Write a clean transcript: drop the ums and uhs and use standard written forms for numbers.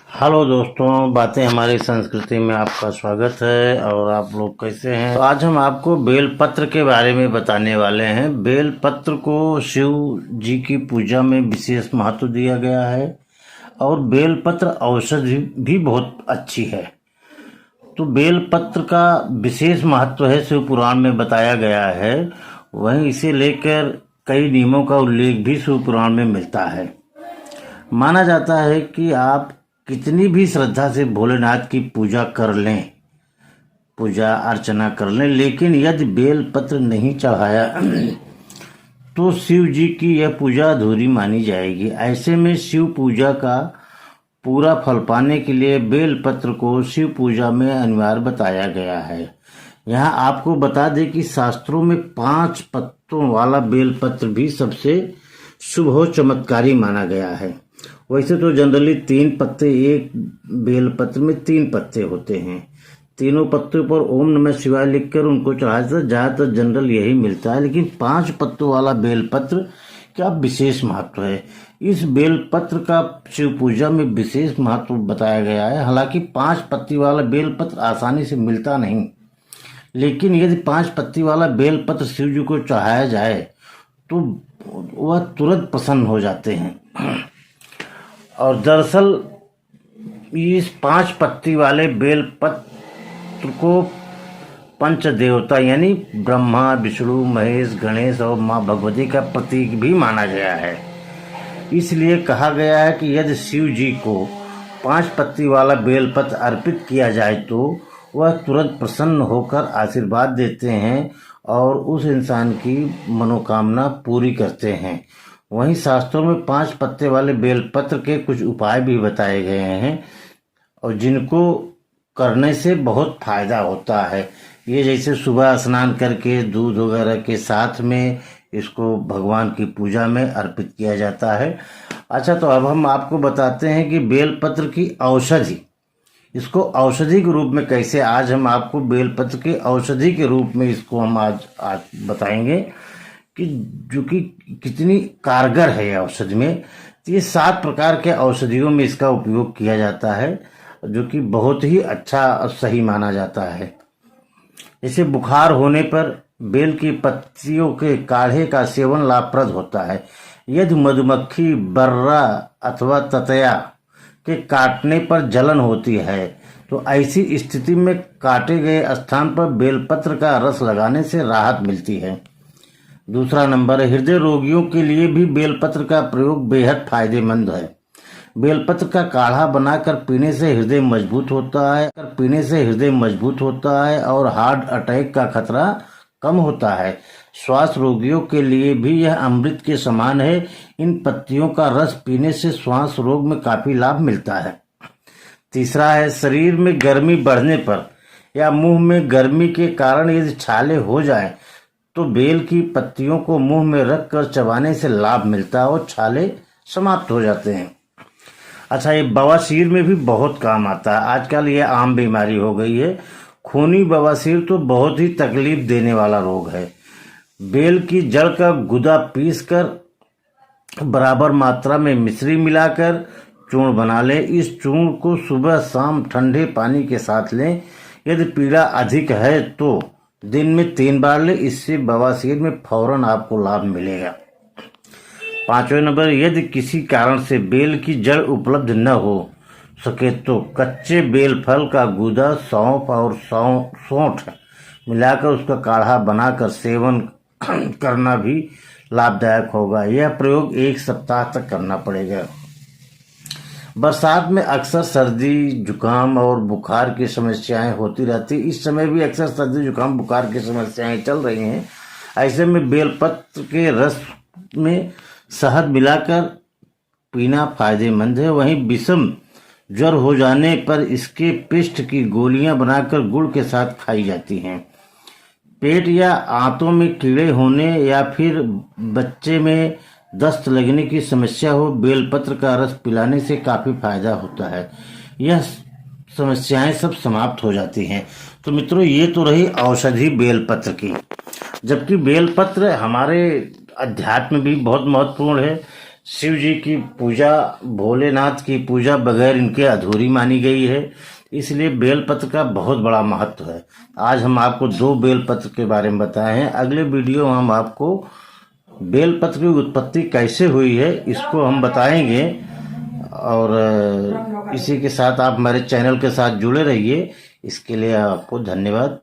Hello दोस्तों, बातें हमारी संस्कृति में आपका स्वागत है। और आप लोग कैसे हैं? तो आज हम आपको बेलपत्र के बारे में बताने वाले हैं। बेलपत्र को शिव जी की पूजा में विशेष महत्व दिया गया है और बेलपत्र औषधि भी बहुत अच्छी है। तो बेलपत्र का विशेष महत्व है, शिव पुराण में बताया गया है। वहीं इसे लेकर कई नियमों का उल्लेख भी शिव पुराण में मिलता है। माना जाता है कि आप कितनी भी श्रद्धा से भोलेनाथ की पूजा कर लें, पूजा अर्चना कर लें, लेकिन यदि बेलपत्र नहीं चढ़ाया तो शिव जी की यह पूजा अधूरी मानी जाएगी। ऐसे में शिव पूजा का पूरा फल पाने के लिए बेलपत्र को शिव पूजा में अनिवार्य बताया गया है। यहाँ आपको बता दें कि शास्त्रों में 5 पत्तों वाला बेलपत्र भी सबसे शुभ और चमत्कारी माना गया है। वैसे तो जनरली 3 पत्ते, एक बेलपत्र में 3 पत्ते होते हैं। तीनों पत्तों पर ओम नमः शिवाय लिखकर उनको चढ़ाया जाता है। ज़्यादातर जनरल यही मिलता है, लेकिन 5 पत्तों वाला बेलपत्र का विशेष महत्व है। इस बेलपत्र का शिव पूजा में विशेष महत्व बताया गया है। हालांकि 5 पत्ती वाला बेलपत्र आसानी से मिलता नहीं, लेकिन यदि 5 पत्ती वाला बेलपत्र शिव जी को चढ़ाया जाए तो वह तुरंत प्रसन्न हो जाते हैं। और दरअसल इस 5 पत्ती वाले बेलपत्र को पंच देवता यानी ब्रह्मा, विष्णु, महेश, गणेश और माँ भगवती का प्रतीक भी माना गया है। इसलिए कहा गया है कि यदि शिव जी को 5 पत्ती वाला बेलपत्र अर्पित किया जाए तो वह तुरंत प्रसन्न होकर आशीर्वाद देते हैं और उस इंसान की मनोकामना पूरी करते हैं। वहीं शास्त्रों में 5 पत्ते वाले बेलपत्र के कुछ उपाय भी बताए गए हैं और जिनको करने से बहुत फायदा होता है। ये जैसे सुबह स्नान करके दूध वगैरह के साथ में इसको भगवान की पूजा में अर्पित किया जाता है। अच्छा, तो अब हम आपको बताते हैं कि बेलपत्र की औषधि, इसको औषधि के रूप में कैसे, आज हम आपको बेलपत्र के औषधि के रूप में इसको हम आज बताएंगे कि जो कि कितनी कारगर है यह औषधि में। तो ये 7 प्रकार के औषधियों में इसका उपयोग किया जाता है, जो कि बहुत ही अच्छा और सही माना जाता है। जैसे बुखार होने पर बेल की पत्तियों के काढ़े का सेवन लाभप्रद होता है। यदि मधुमक्खी, बर्रा अथवा ततैया के काटने पर जलन होती है तो ऐसी स्थिति में काटे गए स्थान पर बेलपत्र का रस लगाने से राहत मिलती है। दूसरा नंबर है, हृदय रोगियों के लिए भी बेलपत्र का प्रयोग बेहद फायदेमंद है। बेलपत्र का काढ़ा बनाकर पीने से हृदय मजबूत होता है और हार्ट अटैक का खतरा कम होता है। श्वास रोगियों के लिए भी यह अमृत के समान है। इन पत्तियों का रस पीने से श्वास रोग में काफी लाभ मिलता है। तीसरा है, शरीर में गर्मी बढ़ने पर या मुंह में गर्मी के कारण यदि छाले हो जाए तो बेल की पत्तियों को मुंह में रखकर चबाने से लाभ मिलता है और छाले समाप्त हो जाते हैं। अच्छा, ये बवासीर में भी बहुत काम आता है। आजकल ये आम बीमारी हो गई है। खूनी बवासीर तो बहुत ही तकलीफ देने वाला रोग है। बेल की जड़ का गुदा पीसकर बराबर मात्रा में मिश्री मिलाकर चूर्ण बना लें। इस चूर्ण को सुबह शाम ठंडे पानी के साथ लें। यदि पीड़ा अधिक है तो दिन में 3 बार लें। इससे बवासीर में फौरन आपको लाभ मिलेगा। 5वें नंबर, यदि किसी कारण से बेल की जड़ उपलब्ध न हो सके तो कच्चे बेल फल का गूदा, सौंफ और सौंठ मिलाकर उसका काढ़ा बनाकर सेवन करना भी लाभदायक होगा। यह प्रयोग 1 सप्ताह तक करना पड़ेगा। बरसात में अक्सर सर्दी, जुकाम और बुखार की समस्याएं होती रहती। इस समय भी अक्सर सर्दी, जुकाम, बुखार की समस्याएं चल रही हैं। ऐसे में बेलपत्र के रस में शहद मिलाकर पीना फायदेमंद है। वहीं विषम ज्वर हो जाने पर इसके पिष्ट की गोलियां बनाकर गुड़ के साथ खाई जाती हैं। पेट या आंतों में कीड़े होने या फिर बच्चे में दस्त लगने की समस्या हो, बेलपत्र का रस पिलाने से काफी फायदा होता है। यह समस्याएं सब समाप्त हो जाती हैं। तो मित्रों, ये तो रही औषधि बेलपत्र की। जबकि बेलपत्र हमारे अध्यात्म भी बहुत महत्वपूर्ण है। शिव जी की पूजा, भोलेनाथ की पूजा बगैर इनके अधूरी मानी गई है। इसलिए बेलपत्र का बहुत बड़ा महत्व है। आज हम आपको 2 बेलपत्र के बारे में बताए हैं। अगले वीडियो में हम आपको बेलपत्र की उत्पत्ति कैसे हुई है इसको हम बताएंगे। और इसी के साथ आप हमारे चैनल के साथ जुड़े रहिए। इसके लिए आपको धन्यवाद।